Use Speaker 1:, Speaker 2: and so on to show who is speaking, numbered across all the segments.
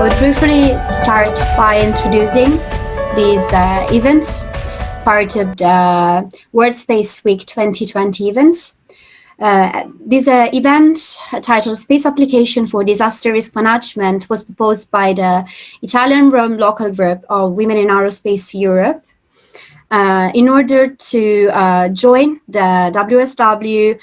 Speaker 1: would briefly start by introducing these events, part of the World Space Week 2020 events. This event, titled Space Application for Disaster Risk Management, was proposed by the Italian Rome Local Group of Women in Aerospace Europe in order to join the WSW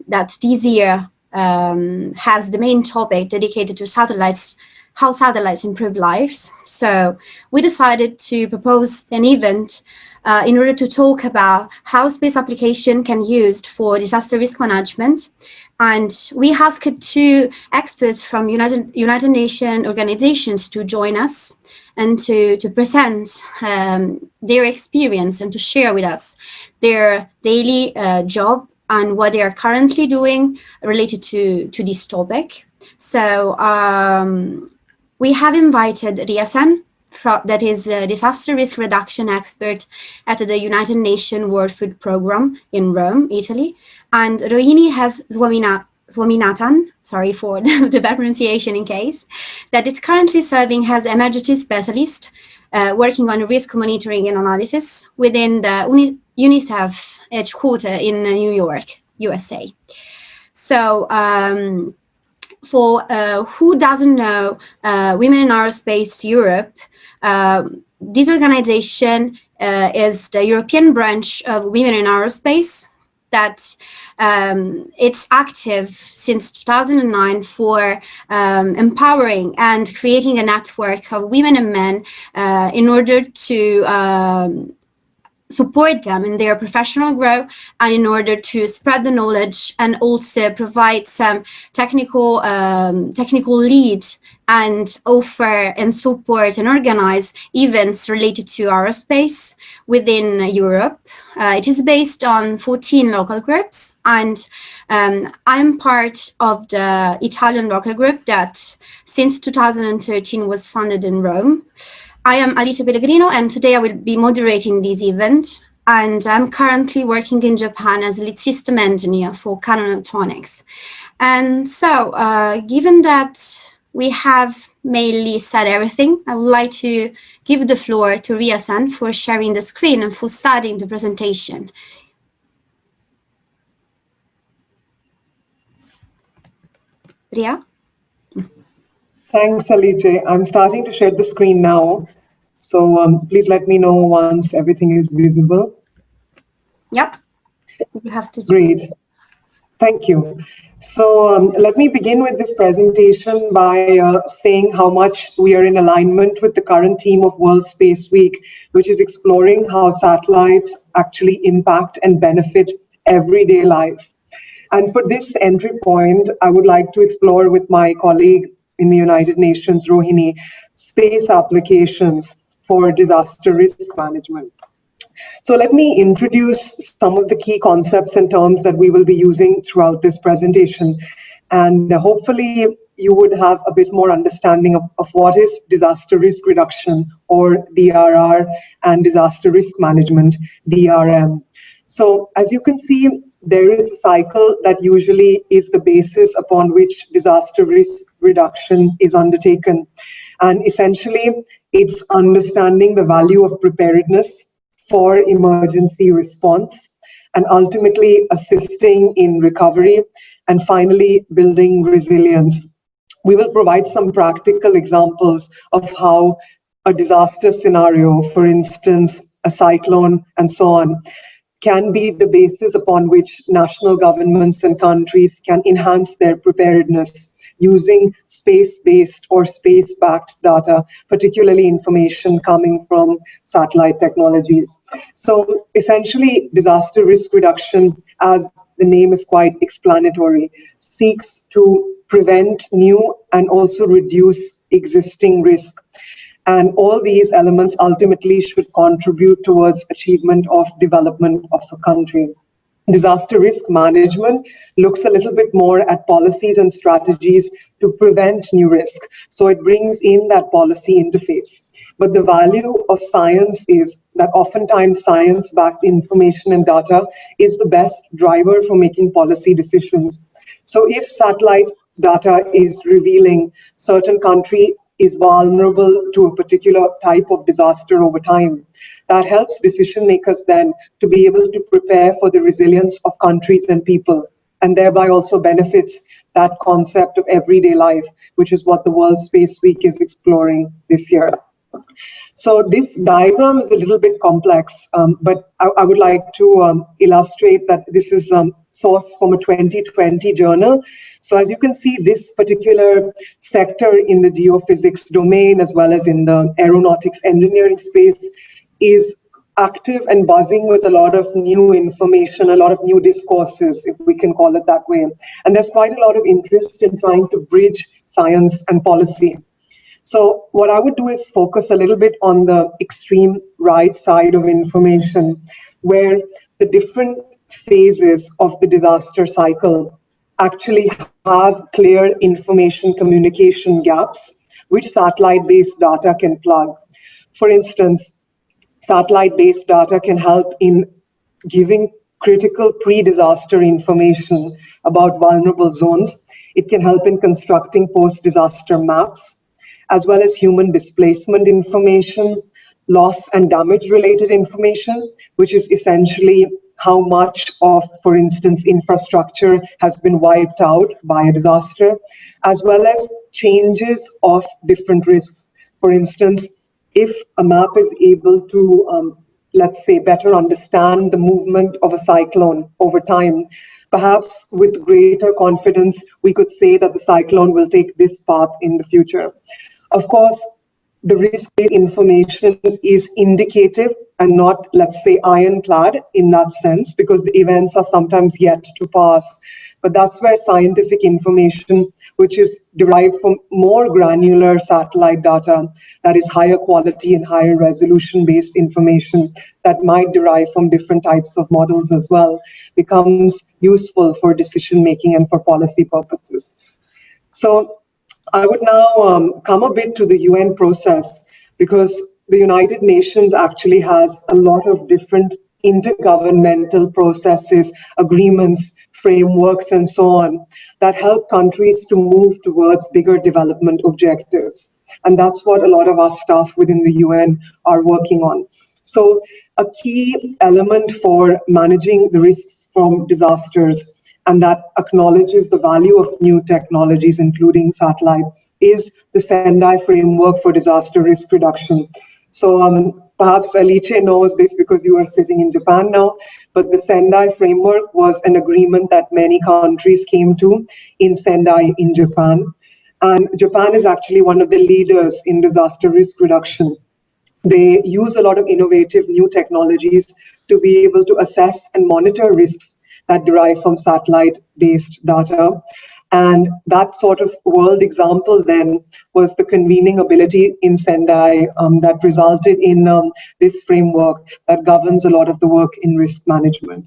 Speaker 1: that this year has the main topic dedicated to satellites, how satellites improve lives. So we decided to propose an event in order to talk about how space application can be used for disaster risk management. And we asked two experts from United Nations organizations to join us and to present their experience and to share with us their daily job and what they are currently doing related to this topic. So we have invited Ria Sen, that is a disaster risk reduction expert at the United Nations World Food Programme in Rome, Italy, and Rohini S. Swaminathan, sorry for the bad pronunciation in case, that is currently serving as emergency specialist, working on risk monitoring and analysis within the UNICEF headquarters in New York, USA. So for who doesn't know Women in Aerospace Europe, this organization is the European branch of Women in Aerospace that it's active since 2009 for empowering and creating a network of women and men in order to support them in their professional growth and in order to spread the knowledge and also provide some technical lead and offer and support and organize events related to aerospace within Europe. It is based on 14 local groups, and I'm part of the Italian local group that since 2013 was founded in Rome. I am Alice Pellegrino, and today I will be moderating this event. And I'm currently working in Japan as a lead system engineer for Canon Electronics. And so, given that we have mainly said everything, I would like to give the floor to Ria Sen for sharing the screen and for starting the presentation. Ria?
Speaker 2: Thanks, Alice. I'm starting to share the screen now. So please let me know once everything is visible.
Speaker 1: Yep, you have to.
Speaker 2: Great. Thank you. So let me begin with this presentation by saying how much we are in alignment with the current theme of World Space Week, which is exploring how satellites actually impact and benefit everyday life. And for this entry point, I would like to explore with my colleague in the United Nations, Rohini, space applications for disaster risk management. So let me introduce some of the key concepts and terms that we will be using throughout this presentation. And hopefully you would have a bit more understanding of what is disaster risk reduction, or DRR, and disaster risk management, DRM. So as you can see, there is a cycle that usually is the basis upon which disaster risk reduction is undertaken. And essentially, it's understanding the value of preparedness for emergency response, and ultimately assisting in recovery, and finally building resilience. We will provide some practical examples of how a disaster scenario, for instance, a cyclone and so on, can be the basis upon which national governments and countries can enhance their preparedness using space-based or space-backed data, particularly information coming from satellite technologies. So essentially, disaster risk reduction, as the name is quite explanatory, seeks to prevent new and also reduce existing risk. And all these elements ultimately should contribute towards achievement of development of a country. Disaster risk management looks a little bit more at policies and strategies to prevent new risk. So it brings in that policy interface. But the value of science is that oftentimes science-backed information and data is the best driver for making policy decisions. So if satellite data is revealing certain country is vulnerable to a particular type of disaster over time. That helps decision makers then to be able to prepare for the resilience of countries and people, and thereby also benefits that concept of everyday life, which is what the World Space Week is exploring this year. So this diagram is a little bit complex, but I would like to illustrate that this is sourced from a 2020 journal. So as you can see, this particular sector in the geophysics domain, as well as in the aeronautics engineering space, is active and buzzing with a lot of new information, a lot of new discourses, if we can call it that way. And there's quite a lot of interest in trying to bridge science and policy. So what I would do is focus a little bit on the extreme right side of information, where the different phases of the disaster cycle actually have clear information communication gaps, which satellite-based data can plug. For instance, satellite-based data can help in giving critical pre-disaster information about vulnerable zones. It can help in constructing post-disaster maps, as well as human displacement information, loss and damage related information, which is essentially how much of, for instance, infrastructure has been wiped out by a disaster, as well as changes of different risks. For instance, if a map is able to, let's say, better understand the movement of a cyclone over time, perhaps with greater confidence, we could say that the cyclone will take this path in the future. Of course, the risk-based information is indicative and not, let's say, ironclad in that sense, because the events are sometimes yet to pass. But that's where scientific information, which is derived from more granular satellite data, that is higher quality and higher resolution-based information that might derive from different types of models as well, becomes useful for decision-making and for policy purposes. So I would now come a bit to the UN process, because the United Nations actually has a lot of different intergovernmental processes, agreements, frameworks, and so on, that help countries to move towards bigger development objectives. And that's what a lot of our staff within the UN are working on. So a key element for managing the risks from disasters, and that acknowledges the value of new technologies, including satellite, is the SENDAI Framework for Disaster Risk Reduction. So perhaps Alice knows this because you are sitting in Japan now, but the SENDAI Framework was an agreement that many countries came to in Sendai in Japan. And Japan is actually one of the leaders in disaster risk reduction. They use a lot of innovative new technologies to be able to assess and monitor risks that derive from satellite-based data. And that sort of world example then was the convening ability in Sendai that resulted in this framework that governs a lot of the work in risk management.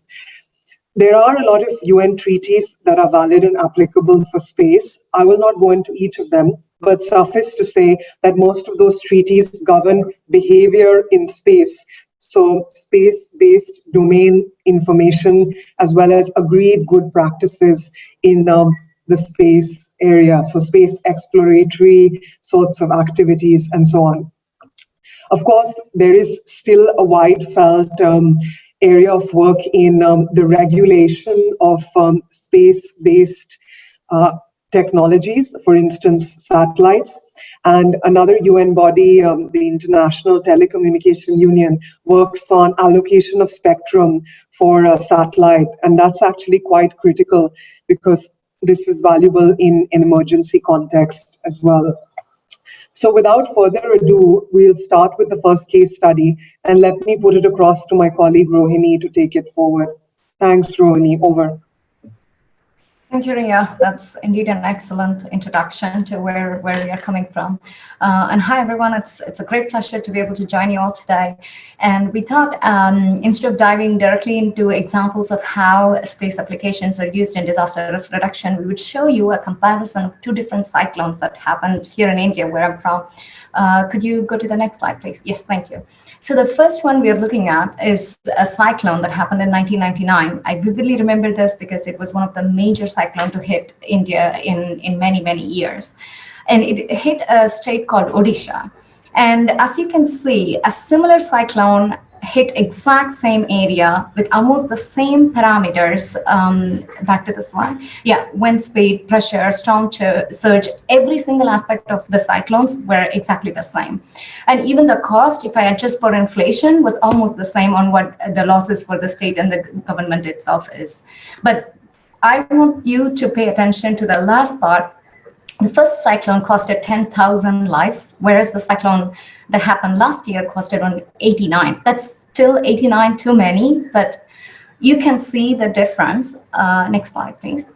Speaker 2: There are a lot of UN treaties that are valid and applicable for space. I will not go into each of them, but suffice to say that most of those treaties govern behavior in space. So space-based domain information, as well as agreed good practices in the space area. So space exploratory sorts of activities and so on. Of course, there is still a wide felt area of work in the regulation of space-based technologies, for instance, satellites. And another UN body, the International Telecommunication Union, works on allocation of spectrum for a satellite. And that's actually quite critical because this is valuable in an emergency context as well. So without further ado, we'll start with the first case study, and let me put it across to my colleague Rohini to take it forward. Thanks, Rohini. Over.
Speaker 3: Thank you, Ria. That's indeed an excellent introduction to where we are coming from. And hi, everyone. It's a great pleasure to be able to join you all today. And we thought instead of diving directly into examples of how space applications are used in disaster risk reduction, we would show you a comparison of two different cyclones that happened here in India, where I'm from. Could you go to the next slide, please? Yes, thank you. So the first one we are looking at is a cyclone that happened in 1999. I vividly remember this because it was one of the major cyclones to hit India in many, many years. and it hit a state called Odisha. And as you can see, a similar cyclone hit exact same area with almost the same parameters. Back to the slide. Yeah, wind speed, pressure, storm surge, every single aspect of the cyclones were exactly the same. And even the cost, if I adjust for inflation, was almost the same on what the losses for the state and the government itself is. But I want you to pay attention to the last part. The first cyclone costed 10,000 lives, whereas the cyclone that happened last year costed only 89. That's still 89 too many, but you can see the difference. Next slide, please.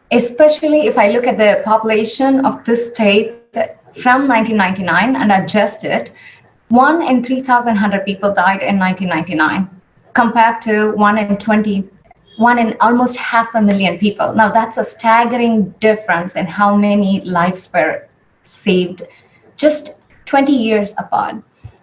Speaker 3: Especially if I look at the population of this state from 1999 and adjust it, 1 in 3,100 people died in 1999, compared to 1 in almost 500,000 people. Now that's a staggering difference in how many lives were saved just 20 years apart.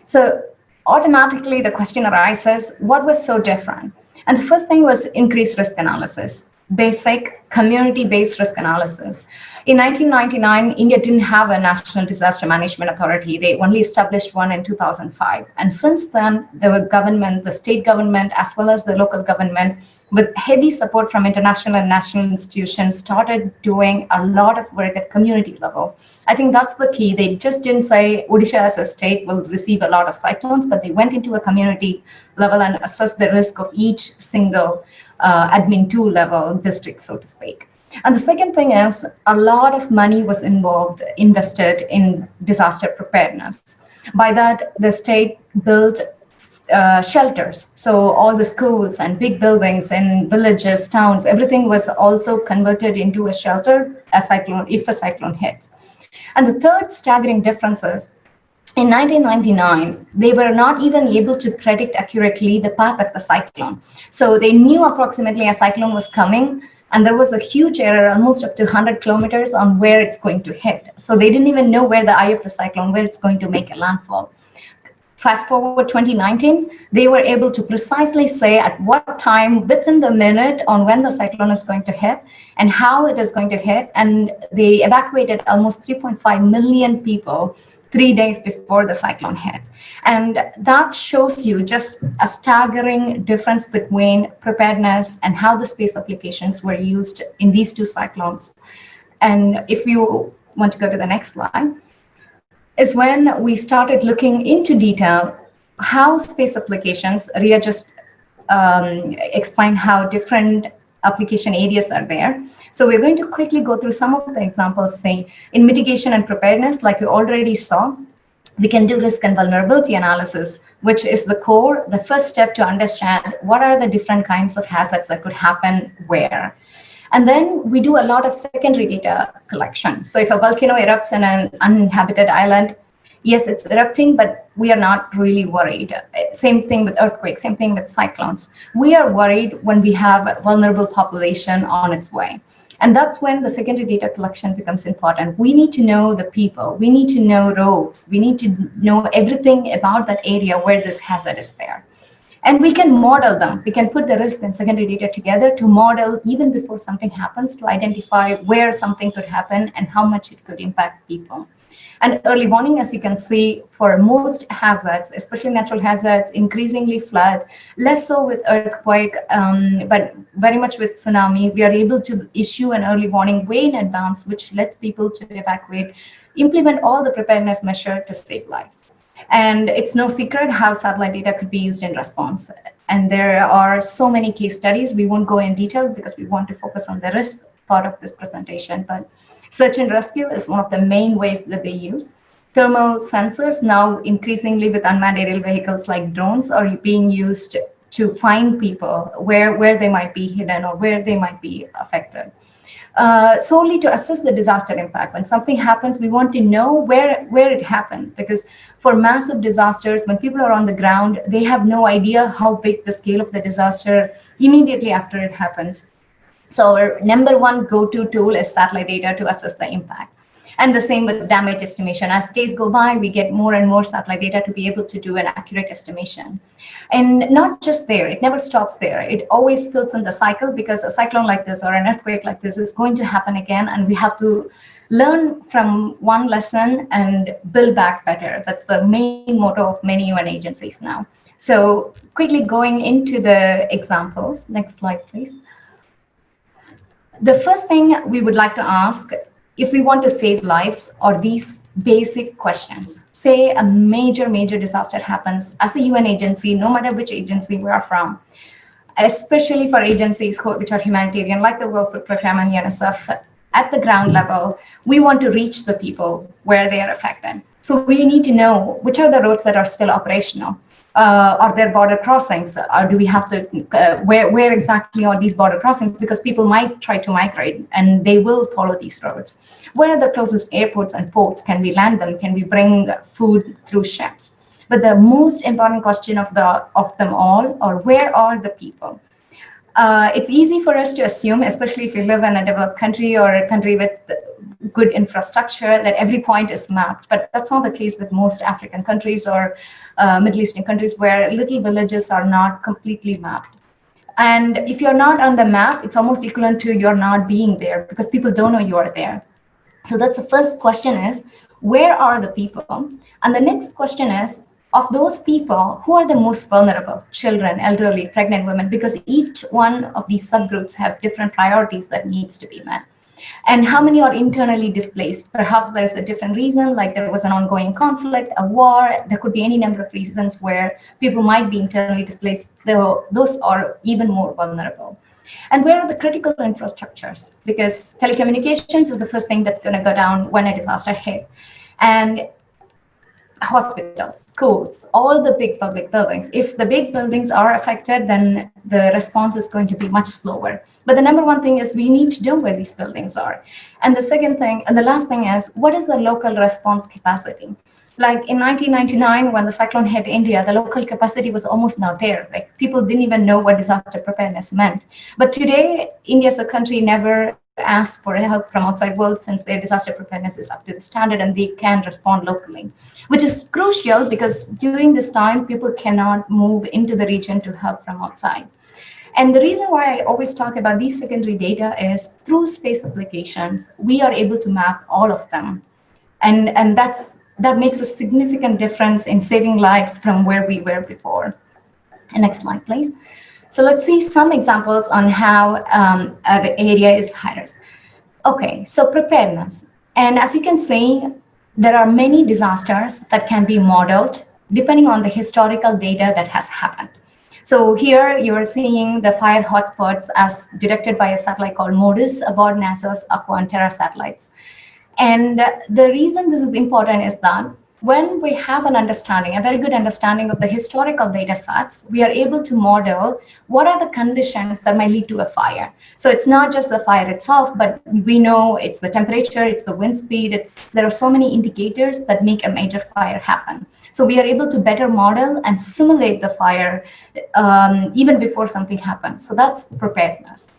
Speaker 3: So automatically the question arises, what was so different? And the first thing was increased risk analysis, basic community-based risk analysis. In 1999, India didn't have a national disaster management authority. They only established one in 2005. And since then, the government, the state government, as well as the local government, with heavy support from international and national institutions, started doing a lot of work at community level. I think that's the key. They just didn't say Odisha as a state will receive a lot of cyclones, but they went into a community level and assessed the risk of each single admin 2 level district, so to speak. And the second thing is a lot of money was invested in disaster preparedness. By that, the state built shelters. So all the schools and big buildings in villages, towns, everything was also converted into a shelter if a cyclone hits. And the third staggering difference is, in 1999, they were not even able to predict accurately the path of the cyclone. So they knew approximately a cyclone was coming, and there was a huge error, almost up to 100 kilometers on where it's going to hit. So they didn't even know where the eye of the cyclone, where it's going to make a landfall. Fast forward 2019, they were able to precisely say at what time within the minute on when the cyclone is going to hit and how it is going to hit. And they evacuated almost 3.5 million people 3 days before the cyclone hit. And that shows you just a staggering difference between preparedness and how the space applications were used in these two cyclones. And if you want to go to the next slide, is when we started looking into detail how space applications, Ria just explained how different application areas are there. So we're going to quickly go through some of the examples, saying in mitigation and preparedness, like you already saw, we can do risk and vulnerability analysis, which is the core, the first step to understand what are the different kinds of hazards that could happen where. And then we do a lot of secondary data collection. So if a volcano erupts in an uninhabited island, yes, it's erupting, but we are not really worried. Same thing with earthquakes, same thing with cyclones. We are worried when we have a vulnerable population on its way. And that's when the secondary data collection becomes important. We need to know the people, we need to know roads, we need to know everything about that area where this hazard is there. And we can model them. We can put the risk and secondary data together to model even before something happens, to identify where something could happen and how much it could impact people. And early warning, as you can see, for most hazards, especially natural hazards, increasingly flood, less so with earthquake, but very much with tsunami, we are able to issue an early warning way in advance, which lets people to evacuate, implement all the preparedness measures to save lives. And it's no secret how satellite data could be used in response. And there are so many case studies. We won't go in detail because we want to focus on the risk part of this presentation, but search and rescue is one of the main ways that they use. Thermal sensors now increasingly with unmanned aerial vehicles like drones are being used to find people where they might be hidden or where they might be affected. Solely to assess the disaster impact. When something happens, we want to know where it happened, because for massive disasters, when people are on the ground, they have no idea how big the scale of the disaster immediately after it happens. So our number one go-to tool is satellite data to assess the impact. And the same with damage estimation. As days go by, we get more and more satellite data to be able to do an accurate estimation. And not just there, it never stops there. It always fills in the cycle, because a cyclone like this or an earthquake like this is going to happen again, and we have to learn from one lesson and build back better. That's the main motto of many UN agencies now. So quickly going into the examples. Next slide, please. The first thing we would like to ask, if we want to save lives, are these basic questions. Say a major disaster happens. As a UN agency, no matter which agency we are from, especially for agencies which are humanitarian, like the World Food Programme and UNICEF, at the ground level, we want to reach the people where they are affected. So we need to know which are the roads that are still operational. Are there border crossings? Or do we have to, where exactly are these border crossings? Because people might try to migrate and they will follow these roads. Where are the closest airports and ports? Can we land them? Can we bring food through ships? But the most important question of them all are, where are the people? It's easy for us to assume, especially if you live in a developed country or a country with good infrastructure, that every point is mapped. But that's not the case with most African countries or Middle Eastern countries, where little villages are not completely mapped. And if you're not on the map, it's almost equivalent to you're not being there, because people don't know you are there. So that's the first question, is where are the people? And the next question is, of those people, who are the most vulnerable? Children, elderly, pregnant women, because each one of these subgroups have different priorities that needs to be met. And how many are internally displaced? Perhaps there's a different reason, like there was an ongoing conflict, a war. There could be any number of reasons where people might be internally displaced, though those are even more vulnerable. And where are the critical infrastructures? Because telecommunications is the first thing that's going to go down when a disaster hit. And hospitals, schools, all the big public buildings. If the big buildings are affected, then the response is going to be much slower. But the number one thing is we need to know where these buildings are. And the second thing, and the last thing is, what is the local response capacity? Like in 1999, when the cyclone hit India, the local capacity was almost not there. Like people didn't even know what disaster preparedness meant. But today, India as a country never ask for help from outside world, since their disaster preparedness is up to the standard and they can respond locally, which is crucial because during this time, people cannot move into the region to help from outside. And the reason why I always talk about these secondary data is through space applications, we are able to map all of them. And that makes a significant difference in saving lives from where we were before. And next slide, please. So let's see some examples on how an area is high risk. Okay, so preparedness. And as you can see, there are many disasters that can be modeled depending on the historical data that has happened. So here you're seeing the fire hotspots as detected by a satellite called MODIS aboard NASA's Aqua and Terra satellites. And the reason this is important is that when we have an understanding, a very good understanding of the historical data sets, we are able to model what are the conditions that might lead to a fire. So it's not just the fire itself, but we know it's the temperature, it's the wind speed, there are so many indicators that make a major fire happen. So we are able to better model and simulate the fire even before something happens. So that's preparedness.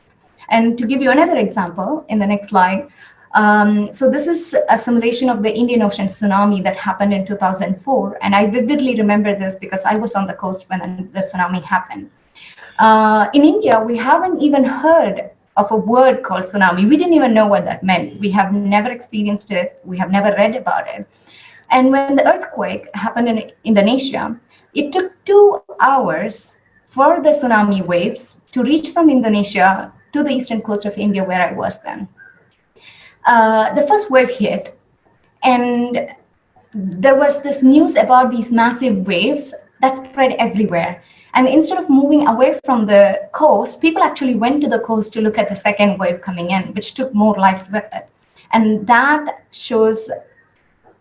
Speaker 3: And to give you another example in the next slide, so this is a simulation of the Indian Ocean tsunami that happened in 2004. And I vividly remember this because I was on the coast when the tsunami happened. In India, we haven't even heard of a word called tsunami. We didn't even know what that meant. We have never experienced it. We have never read about it. And when the earthquake happened in Indonesia, it took 2 hours for the tsunami waves to reach from Indonesia to the eastern coast of India, where I was then. The first wave hit, and there was this news about these massive waves that spread everywhere. And instead of moving away from the coast, people actually went to the coast to look at the second wave coming in, which took more lives with it. And that shows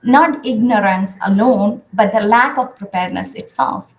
Speaker 3: not ignorance alone, but the lack of preparedness itself.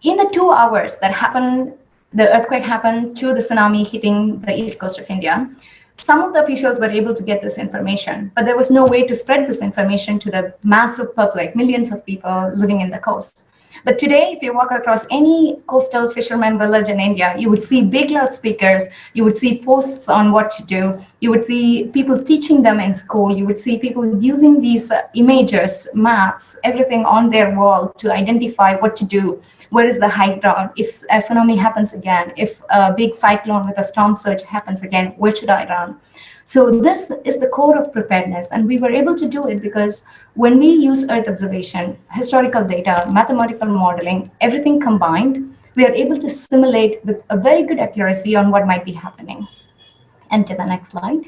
Speaker 3: In the 2 hours that happened, the earthquake happened to the tsunami hitting the east coast of India, some of the officials were able to get this information, but there was no way to spread this information to the massive public, millions of people living in the coast. But today, if you walk across any coastal fisherman village in India, you would see big loudspeakers, you would see posts on what to do, you would see people teaching them in school, you would see people using these images, maps, everything on their wall to identify what to do. Where is the high ground? If a tsunami happens again, if a big cyclone with a storm surge happens again, where should I run? So this is the core of preparedness. And we were able to do it because when we use Earth observation, historical data, mathematical modeling, everything combined, we are able to simulate with a very good accuracy on what might be happening. And to the next slide.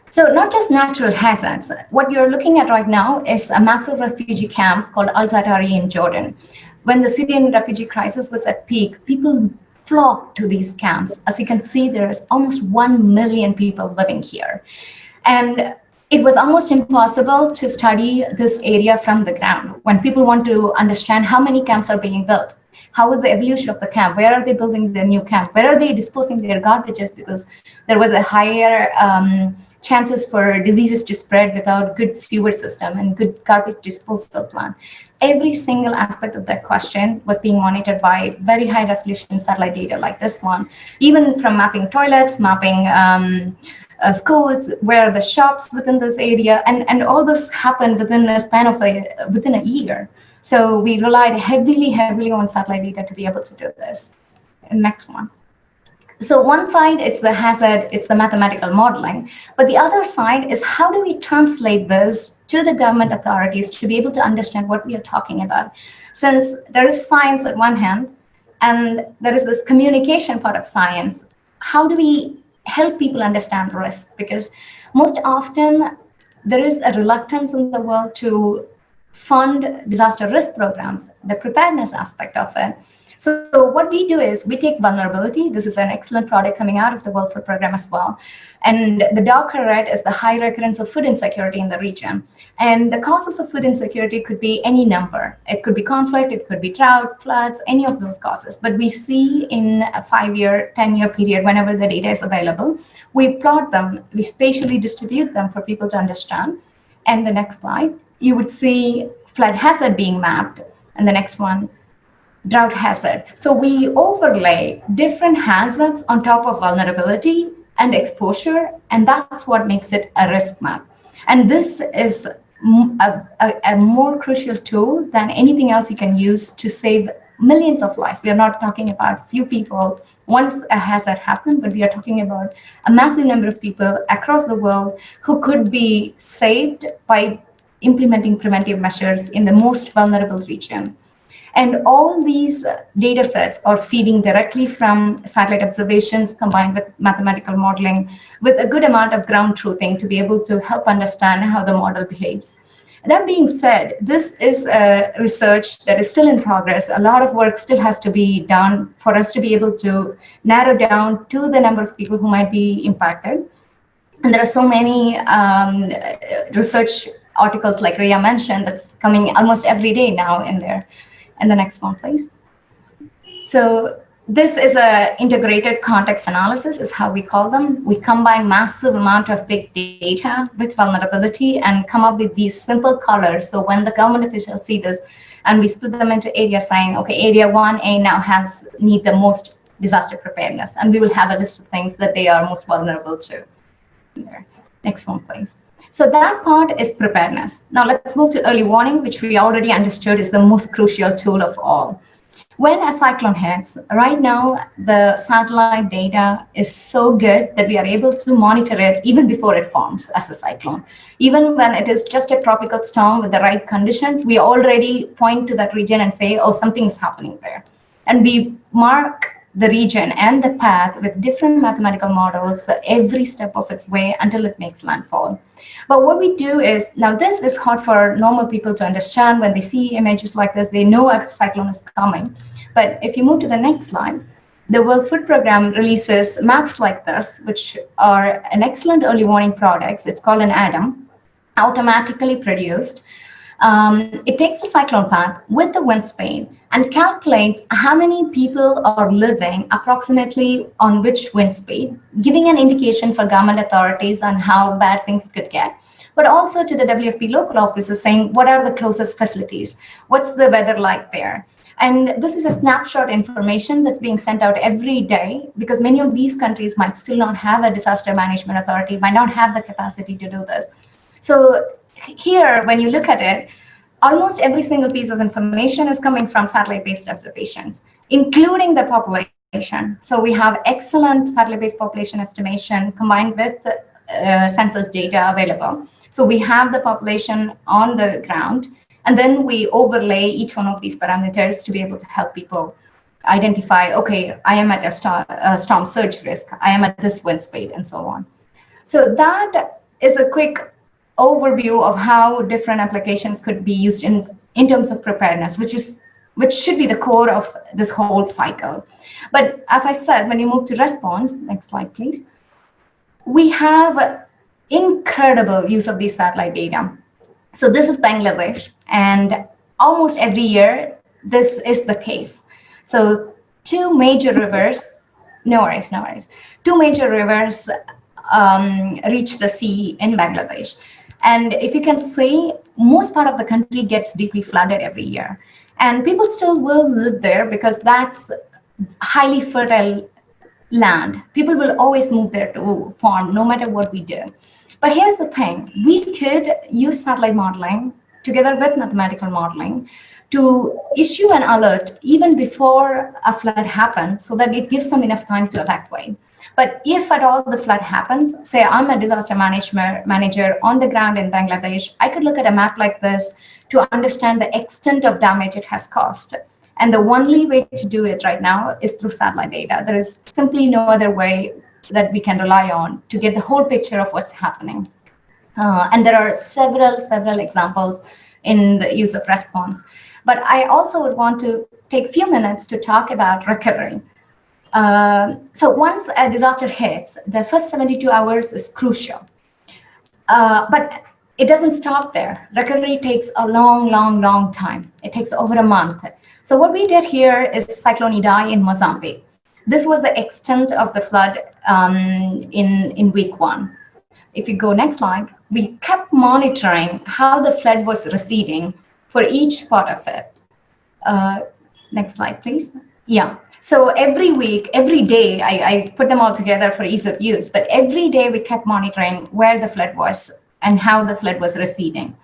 Speaker 3: So not just natural hazards. What you're looking at right now is a massive refugee camp called Al-Zatari in Jordan. When the Syrian refugee crisis was at peak, people flocked to these camps. As you can see, there's almost 1 million people living here. And it was almost impossible to study this area from the ground. When people want to understand how many camps are being built, how is the evolution of the camp, where are they building their new camp, where are they disposing their garbages, because there was a higher chances for diseases to spread without good sewer system and good garbage disposal plan. Every single aspect of that question was being monitored by very high resolution satellite data like this one, even from mapping toilets, mapping schools, where are the shops within this area, and all this happened within a span of within a year. So we relied heavily on satellite data to be able to do this. And next one. So one side, it's the hazard, it's the mathematical modeling, but the other side is how do we translate this to the government authorities to be able to understand what we are talking about? Since there is science at one hand, and there is this communication part of science, how do we help people understand risk? Because most often there is a reluctance in the world to fund disaster risk programs, the preparedness aspect of it. So what we do is we take vulnerability. This is an excellent product coming out of the World Food Program as well. And the darker red is the high recurrence of food insecurity in the region. And the causes of food insecurity could be any number. It could be conflict, it could be droughts, floods, any of those causes. But we see in a 5-year, 10-year period, whenever the data is available, we plot them, we spatially distribute them for people to understand. And the next slide, you would see flood hazard being mapped. And the next one, drought hazard. So we overlay different hazards on top of vulnerability and exposure, and that's what makes it a risk map. And this is a more crucial tool than anything else you can use to save millions of lives. We are not talking about few people once a hazard happened, but we are talking about a massive number of people across the world who could be saved by implementing preventive measures in the most vulnerable region. And all these data sets are feeding directly from satellite observations combined with mathematical modeling with a good amount of ground truthing to be able to help understand how the model behaves. That being said, this is a research that is still in progress. A lot of work still has to be done for us to be able to narrow down to the number of people who might be impacted. And there are so many research articles like Ria mentioned that's coming almost every day now in there. And the next one, please. So this is a integrated context analysis is how we call them. We combine massive amount of big data with vulnerability and come up with these simple colors. So when the government officials see this and we split them into areas saying, okay, area 1A now need the most disaster preparedness. And we will have a list of things that they are most vulnerable to. There. Next one, please. So that part is preparedness. Now let's move to early warning, which we already understood is the most crucial tool of all. When a cyclone hits, right now, the satellite data is so good that we are able to monitor it even before it forms as a cyclone. Even when it is just a tropical storm with the right conditions, we already point to that region and say, oh, something is happening there. And we mark the region and the path with different mathematical models every step of its way until it makes landfall. But what we do is, now this is hard for normal people to understand. When they see images like this, they know a cyclone is coming. But if you move to the next slide, the World Food Program releases maps like this, which are an excellent early warning products. It's called an ADAM, automatically produced. It takes a cyclone path with the wind speed and calculates how many people are living approximately on which wind speed, giving an indication for government authorities on how bad things could get, but also to the WFP local offices saying, what are the closest facilities? What's the weather like there? And this is a snapshot information that's being sent out every day, because many of these countries might still not have a disaster management authority, might not have the capacity to do this. So here, when you look at it, almost every single piece of information is coming from satellite-based observations, including the population. So we have excellent satellite-based population estimation combined with census data available. So we have the population on the ground, and then we overlay each one of these parameters to be able to help people identify, okay, I am at a storm surge risk, I am at this wind speed, and so on. So that is a quick overview of how different applications could be used in terms of preparedness, which should be the core of this whole cycle. But as I said, when you move to response, next slide, please, we have incredible use of these satellite data. So this is Bangladesh, and almost every year, this is the case. So two major rivers, no worries, two major rivers reach the sea in Bangladesh. And if you can see, most part of the country gets deeply flooded every year. And people still will live there because that's highly fertile land. People will always move there to farm, no matter what we do. But here's the thing, we could use satellite modeling together with mathematical modeling to issue an alert even before a flood happens, so that it gives them enough time to evacuate. But if at all the flood happens, say I'm a disaster manager on the ground in Bangladesh, I could look at a map like this to understand the extent of damage it has caused. And the only way to do it right now is through satellite data. There is simply no other way that we can rely on to get the whole picture of what's happening. And there are several examples in the use of response. But I also would want to take a few minutes to talk about recovery. So once a disaster hits, the first 72 hours is crucial. But it doesn't stop there. Recovery takes a long time. It takes over a month. So what we did here is Cyclone Idai in Mozambique. This was the extent of the flood in week 1. If you go next slide, we kept monitoring how the flood was receding for each part of it. Next slide, please. Yeah. So every week, every day, I put them all together for ease of use, but every day we kept monitoring where the flood was and how the flood was receding.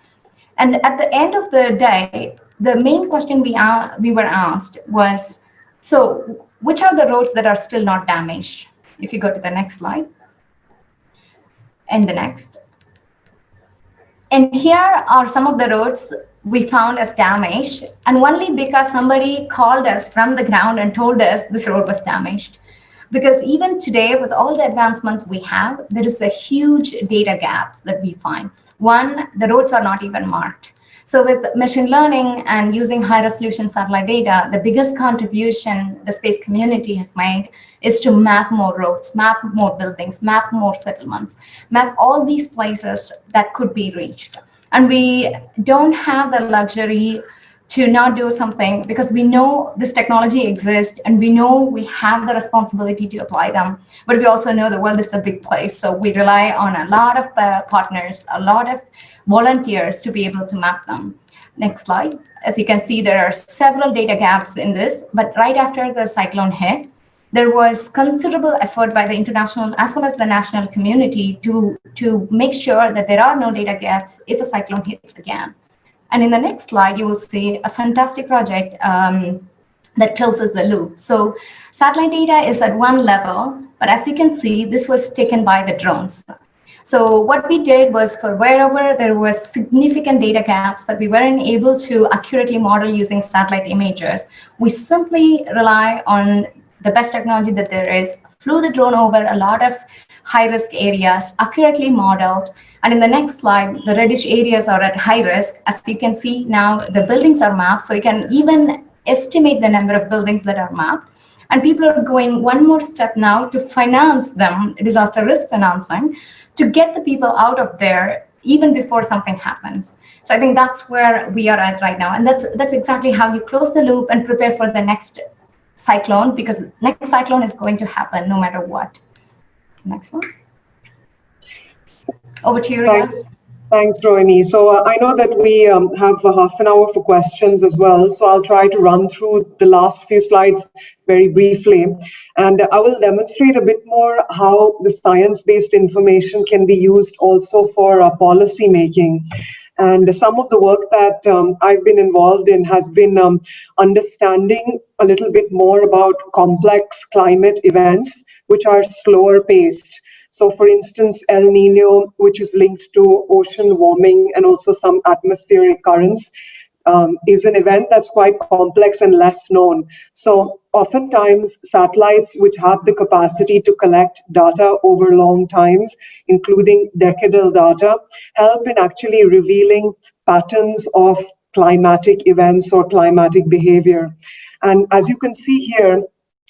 Speaker 3: And at the end of the day, the main question we were asked was, so which are the roads that are still not damaged? If you go to the next slide, and the next. And here are some of the roads we found as damaged, and only because somebody called us from the ground and told us this road was damaged. Because even today, with all the advancements we have, there is a huge data gaps that we find. One, the roads are not even marked. So with machine learning and using high resolution satellite data, the biggest contribution the space community has made is to map more roads, map more buildings, map more settlements, map all these places that could be reached. And we don't have the luxury to not do something, because we know this technology exists and we know we have the responsibility to apply them. But we also know the world is a big place. So we rely on a lot of partners, a lot of volunteers to be able to map them. Next slide. As you can see, there are several data gaps in this, but right after the cyclone hit, there was considerable effort by the international as well as the national community to make sure that there are no data gaps if a cyclone hits again. And in the next slide, you will see a fantastic project that closes the loop. So satellite data is at one level, but as you can see, this was taken by the drones. So what we did was, for wherever there was significant data gaps that we weren't able to accurately model using satellite images, we simply rely on the best technology that there is, flew the drone over a lot of high-risk areas, accurately modeled. And in the next slide, the reddish areas are at high risk. As you can see now, the buildings are mapped, so you can even estimate the number of buildings that are mapped. And people are going one more step now to finance them, disaster risk financing, to get the people out of there even before something happens. So I think that's where we are at right now. And that's exactly how you close the loop and prepare for the next cyclone, because next cyclone is going to happen no matter what. Next one. Over to you, Ria.
Speaker 2: Thanks, Rohini. So I know that we have a half an hour for questions as well. So I'll try to run through the last few slides very briefly. And I will demonstrate a bit more how the science-based information can be used also for policy making. And some of the work that I've been involved in has been understanding a little bit more about complex climate events, which are slower paced. So, for instance, El Nino, which is linked to ocean warming and also some atmospheric currents, is an event that's quite complex and less known. So, oftentimes, satellites which have the capacity to collect data over long times, including decadal data, help in actually revealing patterns of climatic events or climatic behavior. And as you can see here,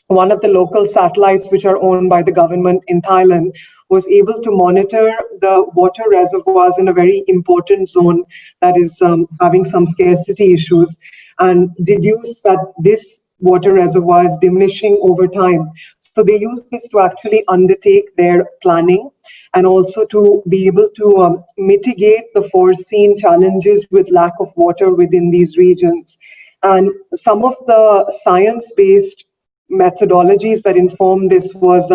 Speaker 2: one of the local satellites, which are owned by the government in Thailand, was able to monitor the water reservoirs in a very important zone that is having some scarcity issues, and deduce that this water reservoir is diminishing over time. So they use this to actually undertake their planning and also to be able to mitigate the foreseen challenges with lack of water within these regions. And some of the science-based methodologies that informed this was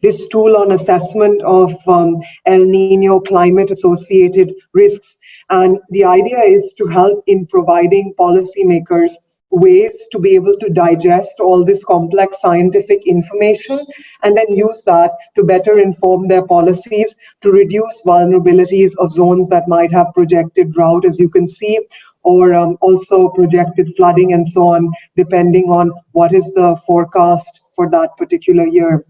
Speaker 2: this tool on assessment of El Nino climate associated risks. And the idea is to help in providing policymakers ways to be able to digest all this complex scientific information and then use that to better inform their policies to reduce vulnerabilities of zones that might have projected drought, as you can see, or also projected flooding and so on, depending on what is the forecast for that particular year.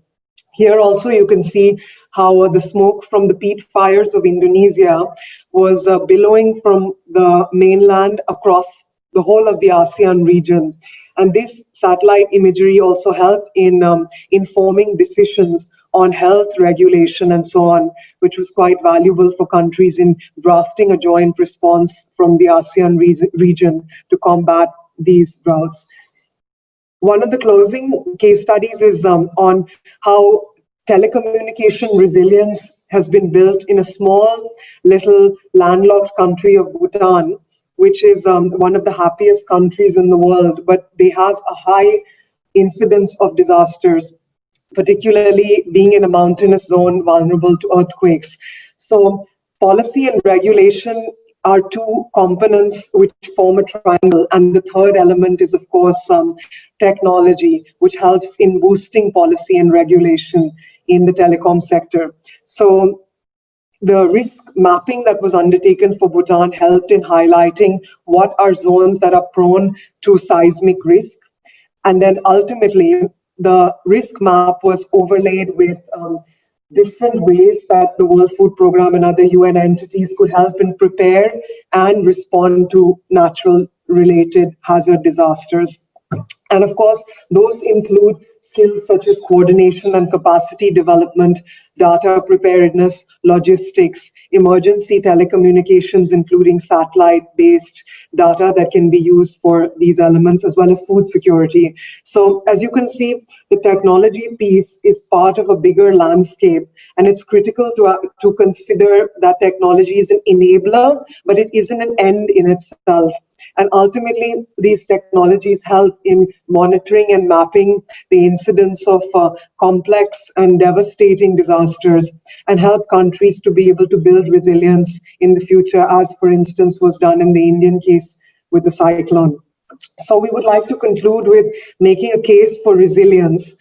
Speaker 2: Here also you can see how the smoke from the peat fires of Indonesia was billowing from the mainland across the whole of the ASEAN region. And this satellite imagery also helped in informing decisions on health regulation and so on, which was quite valuable for countries in drafting a joint response from the ASEAN region to combat these droughts. One of the closing case studies is on how telecommunication resilience has been built in a small little landlocked country of Bhutan, which is one of the happiest countries in the world, but they have a high incidence of disasters, particularly being in a mountainous zone vulnerable to earthquakes. So policy and regulation are two components which form a triangle, and the third element is, of course, technology, which helps in boosting policy and regulation in the telecom sector. So the risk mapping that was undertaken for Bhutan helped in highlighting what are zones that are prone to seismic risk. And then ultimately, the risk map was overlaid with different ways that the World Food Programme and other UN entities could help in prepare and respond to natural related hazard disasters. And of course, those include skills such as coordination and capacity development, data preparedness, logistics, emergency telecommunications, including satellite-based data that can be used for these elements, as well as food security. So as you can see, the technology piece is part of a bigger landscape, and it's critical to consider that technology is an enabler, but it isn't an end in itself. And ultimately, these technologies help in monitoring and mapping the incidence of complex and devastating disasters and help countries to be able to build resilience in the future, as, for instance, was done in the Indian case with the cyclone. So we would like to conclude with making a case for resilience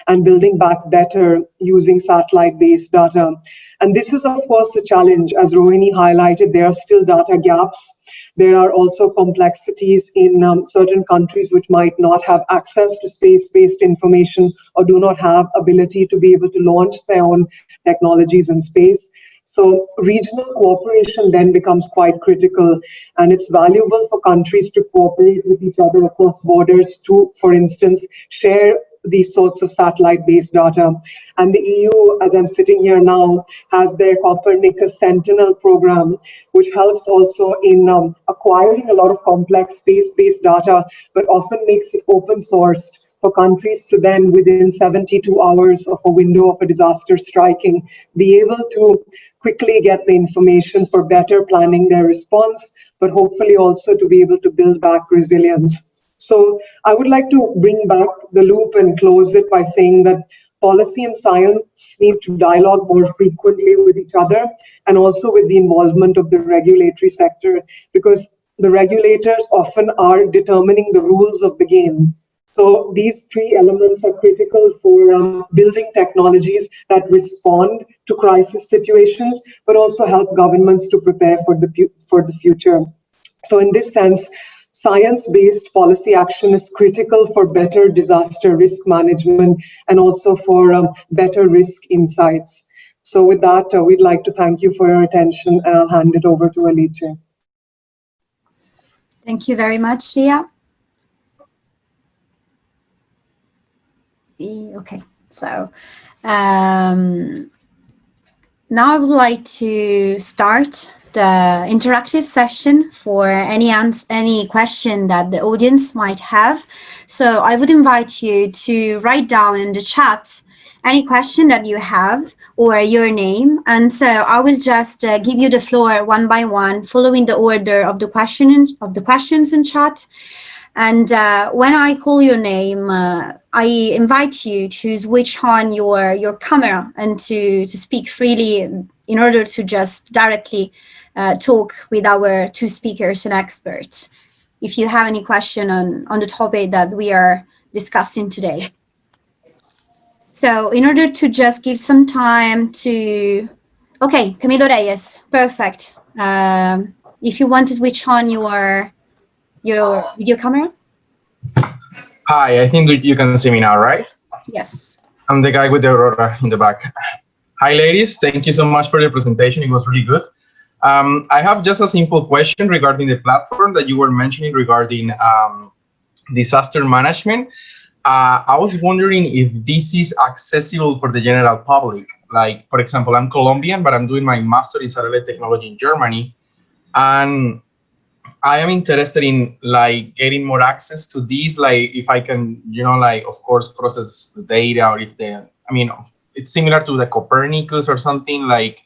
Speaker 2: and building back better using satellite-based data. And this is, of course, a challenge. As Rohini highlighted, there are still data gaps. There are also complexities in certain countries which might not have access to space-based information or do not have ability to be able to launch their own technologies in space. So regional cooperation then becomes quite critical, and it's valuable for countries to cooperate with each other across borders to, for instance, share these sorts of satellite-based data. And the EU, as I'm sitting here now, has their Copernicus Sentinel program, which helps also in acquiring a lot of complex space-based data, but often makes it open source for countries to then, within 72 hours of a window of a disaster striking, be able to quickly get the information for better planning their response, but hopefully also to be able to build back resilience. So I would like to bring back the loop and close it by saying that policy and science need to dialogue more frequently with each other, and also with the involvement of the regulatory sector, because the regulators often are determining the rules of the game. So these three elements are critical for building technologies that respond to crisis situations, but also help governments to prepare for the future. So in this sense, science-based policy action is critical for better disaster risk management and also for better risk insights. So with that, we'd like to thank you for your attention, and I'll hand it over to Alice.
Speaker 1: Thank you very much, Ria. Okay, so now I would like to start the interactive session for any question that the audience might have. So I would invite you to write down in the chat any question that you have or your name. And so I will just give you the floor one by one, following the order of the questions in chat. And when I call your name, I invite you to switch on your camera and to speak freely in order to just directly talk with our two speakers and experts, if you have any question on the topic that we are discussing today. So in order to just give some time to, okay, Camilo Reyes, perfect. If you want to switch on your video camera.
Speaker 4: Hi, I think you can see me now, right?
Speaker 1: Yes.
Speaker 4: I'm the guy with the aurora in the back. Hi, ladies. Thank you so much for the presentation. It was really good. I have just a simple question regarding the platform that you were mentioning regarding disaster management. I was wondering if this is accessible for the general public. Like, for example, I'm Colombian, but I'm doing my master in satellite technology in Germany. And I am interested in like getting more access to these, like if I can, like of course process the data, or if it's similar to the Copernicus or something, like,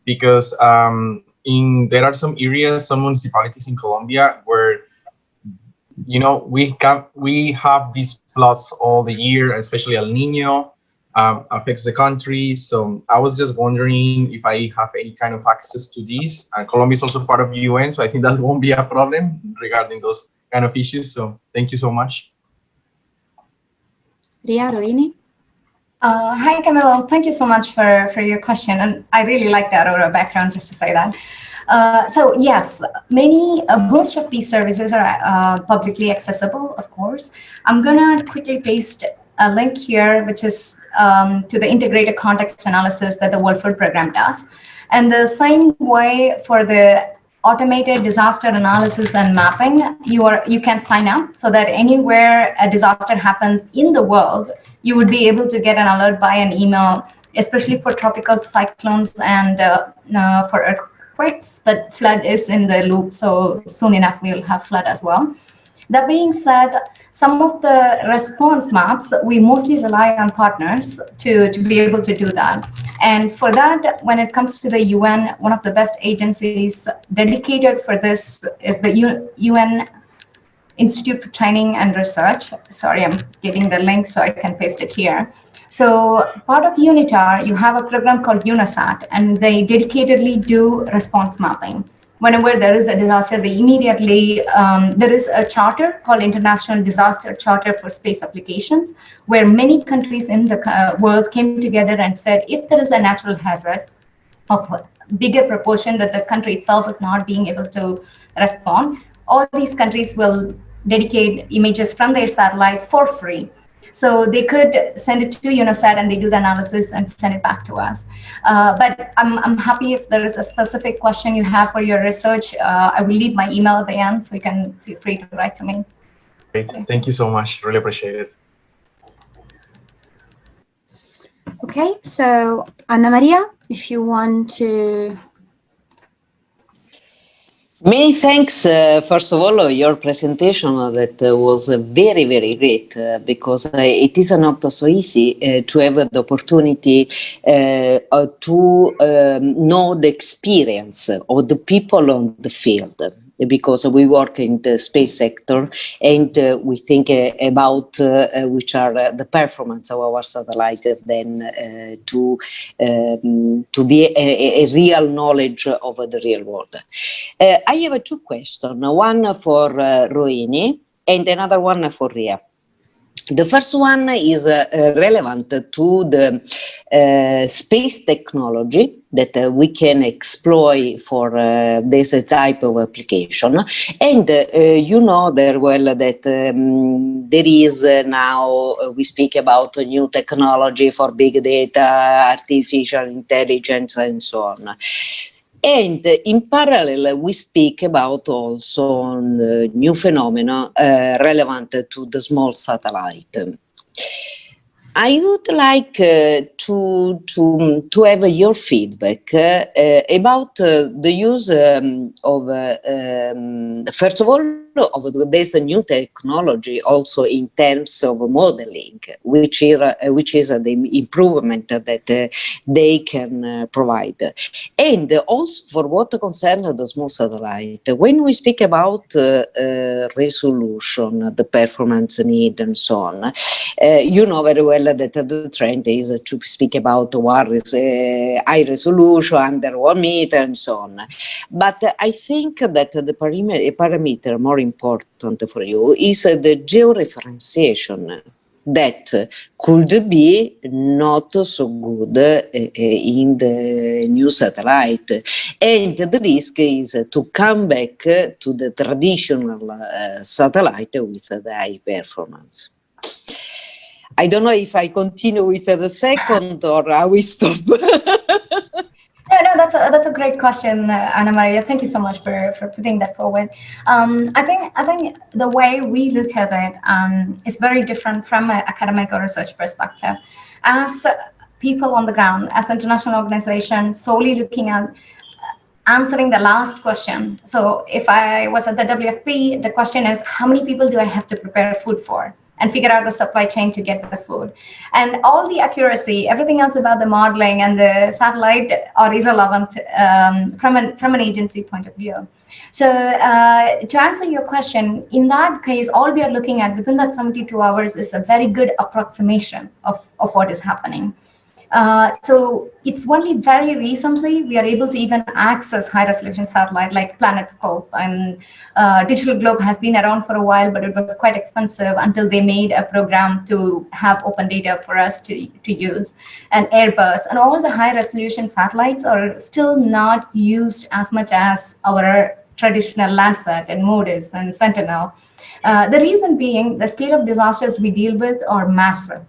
Speaker 4: because there are some areas, some municipalities in Colombia where we have these floods all the year, especially El Nino affects the country. So I was just wondering if I have any kind of access to these. Colombia is also part of UN, so I think that won't be a problem regarding those kind of issues. So thank you so much.
Speaker 1: Ria, Rohini?
Speaker 3: Hi, Camilo. Thank you so much for your question. And I really like the Aurora background, just to say that. So yes, most of these services are publicly accessible, of course. I'm gonna quickly paste a link here, which is to the integrated context analysis that the World Food Programme does. And the same way for the automated disaster analysis and mapping, you can sign up so that anywhere a disaster happens in the world, you would be able to get an alert by an email, especially for tropical cyclones and for earthquakes. But flood is in the loop, so soon enough we'll have flood as well. That being said, some of the response maps, we mostly rely on partners to be able to do that. And for that, when it comes to the UN, one of the best agencies dedicated for this is the UN Institute for Training and Research. Sorry, I'm getting the link so I can paste it here. So part of UNITAR, you have a program called UNISAT, and they dedicatedly do response mapping. Whenever there is a disaster, they immediately, there is a charter called International Disaster Charter for Space Applications, where many countries in the world came together and said, if there is a natural hazard of a bigger proportion that the country itself is not being able to respond, all these countries will dedicate images from their satellite for free. So they could send it to UNICEF and they do the analysis and send it back to us. But I'm happy if there is a specific question you have for your research. I will leave my email at the end, so you can feel free to write to me.
Speaker 4: Great. Thank you so much. Really appreciate it.
Speaker 1: Okay, so Anna Maria, if you want to.
Speaker 5: Many thanks, first of all, your presentation that was very, very great because it is not so easy to have the opportunity to know the experience of the people on the field. Because we work in the space sector and we think about which are the performance of our satellite, then to be a real knowledge of the real world. I have two questions, one for Rohini and another one for Ria. The first one is relevant to the space technology that we can exploit for this type of application. And you know very well that there is now, we speak about new technology for big data, artificial intelligence, and so on. And in parallel, we speak about also new phenomena relevant to the small satellite. I would like to have your feedback about the use of, first of all, of this new technology also in terms of modeling, which is the improvement that they can provide. And also for what concerns the small satellite, when we speak about resolution, the performance need and so on, you know very well that the trend is to speak about high resolution, under 1 meter and so on. But I think that the parameter more important for you is the georeferentiation that could be not so good in the new satellite. And the risk is to come back to the traditional satellite with the high performance. I don't know if I continue with the second or I will stop.
Speaker 3: No, that's a great question, Anna Maria. Thank you so much for putting that forward. I think the way we look at it is very different from an academic or research perspective. As people on the ground, as an international organization, solely looking at answering the last question. So if I was at the WFP, the question is, how many people do I have to prepare food for? And figure out the supply chain to get the food. And all the accuracy, everything else about the modeling and the satellite are irrelevant from an agency point of view. So to answer your question, in that case, all we are looking at within that 72 hours is a very good approximation of what is happening. So it's only very recently we are able to even access high-resolution satellite like PlanetScope, and Digital Globe has been around for a while, but it was quite expensive until they made a program to have open data for us to use. And Airbus and all the high-resolution satellites are still not used as much as our traditional Landsat and MODIS and Sentinel. The reason being the scale of disasters we deal with are massive.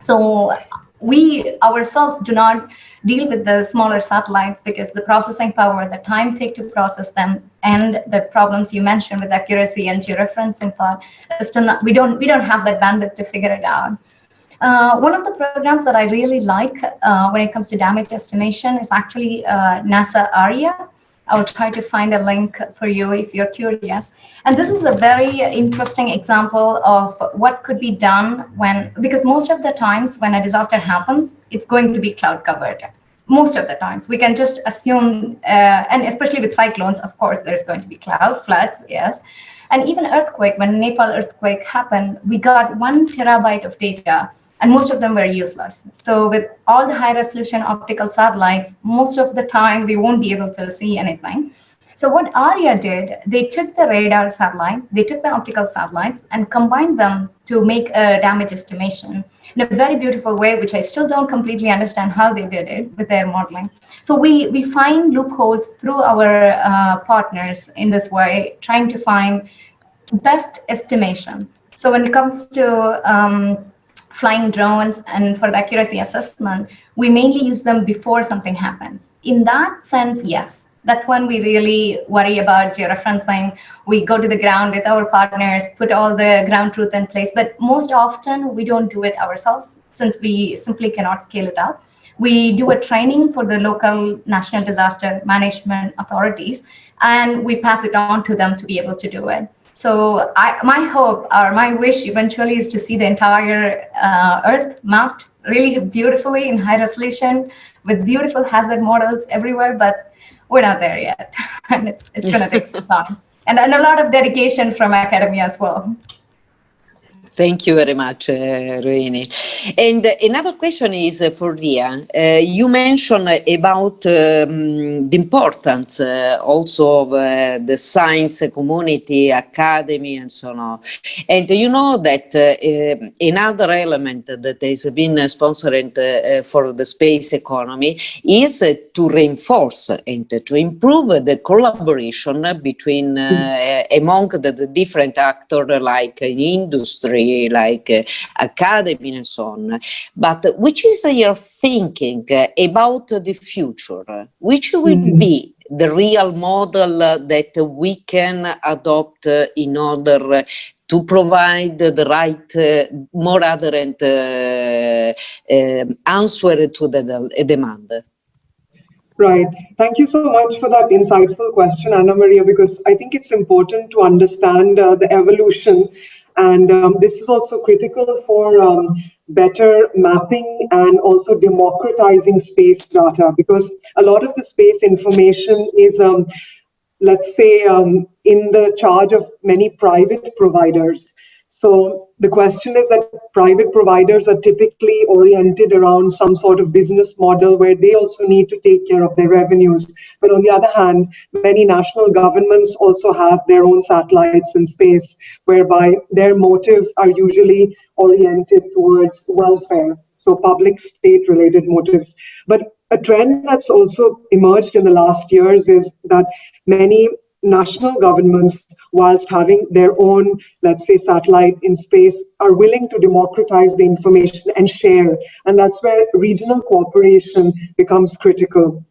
Speaker 3: So we ourselves do not deal with the smaller satellites because the processing power, the time take to process them, and the problems you mentioned with accuracy and georeferencing part, is still not, we don't have that bandwidth to figure it out. One of the programs that I really like when it comes to damage estimation is actually NASA ARIA. I'll try to find a link for you if you're curious. And this is a very interesting example of what could be done because most of the times when a disaster happens, it's going to be cloud covered. Most of the times we can just assume, and especially with cyclones, of course, there's going to be cloud, floods, yes. And even earthquake, when Nepal earthquake happened, we got 1 terabyte of data. And most of them were useless. So with all the high resolution optical satellites, most of the time we won't be able to see anything. So what ARIA did, they took the radar satellite, they took the optical satellites and combined them to make a damage estimation in a very beautiful way, which I still don't completely understand how they did it with their modeling. So we find loopholes through our partners in this way, trying to find best estimation. So when it comes to flying drones and for the accuracy assessment, we mainly use them before something happens. In that sense, yes. That's when we really worry about georeferencing. We go to the ground with our partners, put all the ground truth in place. But most often, we don't do it ourselves since we simply cannot scale it up. We do a training for the local national disaster management authorities, and we pass it on to them to be able to do it. So my hope or my wish eventually is to see the entire Earth mapped really beautifully in high resolution with beautiful hazard models everywhere, but we're not there yet. And it's going to take some time. And a lot of dedication from academia as well.
Speaker 5: Thank you very much, Rohini. And another question is for Ria. You mentioned about the importance also of the science community, academy, and so on. And you know that another element that has been sponsored for the space economy is to reinforce and to improve the collaboration between among the different actors like industry, like academy and so on. But which is your thinking about the future? Which will be the real model that we can adopt in order to provide the right, more adherent answer to the demand?
Speaker 2: Right. Thank you so much for that insightful question, Anna Maria, because I think it's important to understand the evolution. And this is also critical for better mapping and also democratizing space data, because a lot of the space information is, let's say, in the charge of many private providers. So the question is that private providers are typically oriented around some sort of business model where they also need to take care of their revenues. But on the other hand, many national governments also have their own satellites in space, whereby their motives are usually oriented towards welfare, so public state-related motives. But a trend that's also emerged in the last years is that many national governments, whilst having their own, let's say, satellite in space, are willing to democratize the information and share. And that's where regional cooperation becomes critical.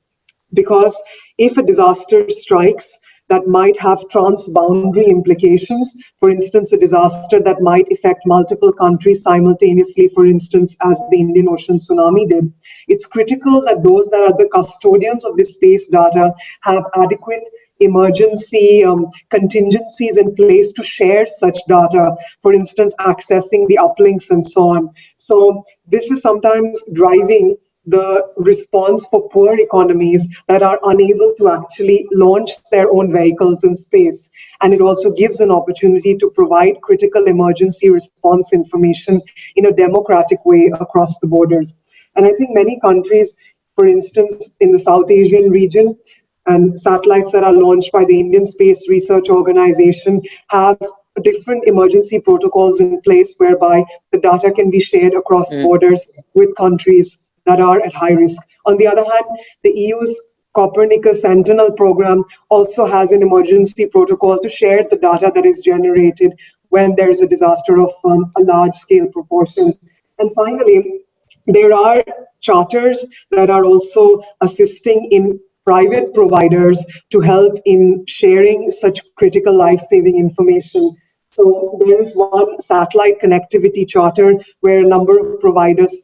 Speaker 2: Because if a disaster strikes that might have transboundary implications, for instance, a disaster that might affect multiple countries simultaneously, for instance, as the Indian Ocean tsunami did, it's critical that those that are the custodians of this space data have adequate emergency contingencies in place to share such data, for instance, accessing the uplinks and so on. So this is sometimes driving the response for poor economies that are unable to actually launch their own vehicles in space. And it also gives an opportunity to provide critical emergency response information in a democratic way across the borders. And I think many countries, for instance, in the South Asian region, and satellites that are launched by the Indian Space Research Organization have different emergency protocols in place whereby the data can be shared across borders with countries that are at high risk. On the other hand, the EU's Copernicus Sentinel program also has an emergency protocol to share the data that is generated when there is a disaster of a large scale proportion. And finally, there are charters that are also assisting in private providers to help in sharing such critical life-saving information. So there is one satellite connectivity charter where a number of providers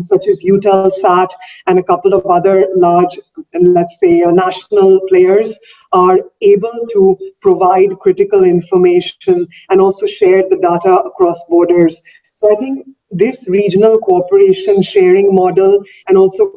Speaker 2: such as Eutelsat and a couple of other large, let's say, national players are able to provide critical information and also share the data across borders. So I think this regional cooperation sharing model and also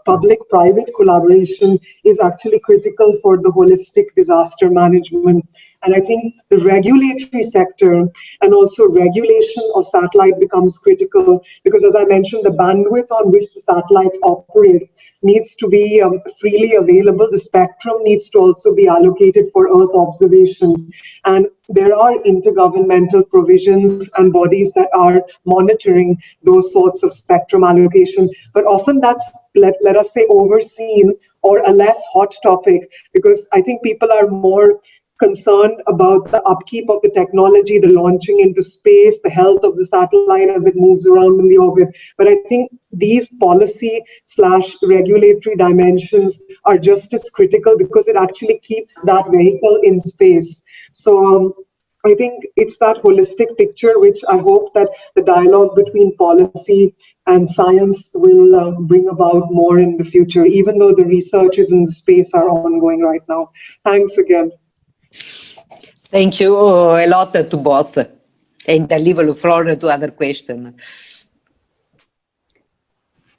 Speaker 2: public-private collaboration is actually critical for the holistic disaster management. And I think the regulatory sector and also regulation of satellite becomes critical because, as I mentioned, the bandwidth on which the satellites operate needs to be freely available. The spectrum needs to also be allocated for Earth observation. And there are intergovernmental provisions and bodies that are monitoring those sorts of spectrum allocation. But often that's, let us say, overseen or a less hot topic because I think people are more concerned about the upkeep of the technology, the launching into space, the health of the satellite as it moves around in the orbit. But I think these policy/regulatory dimensions are just as critical because it actually keeps that vehicle in space. So I think it's that holistic picture which I hope that the dialogue between policy and science will bring about more in the future, even though the researches in the space are ongoing right now. Thanks again.
Speaker 5: Thank you a lot to both. And I leave the floor to other questions.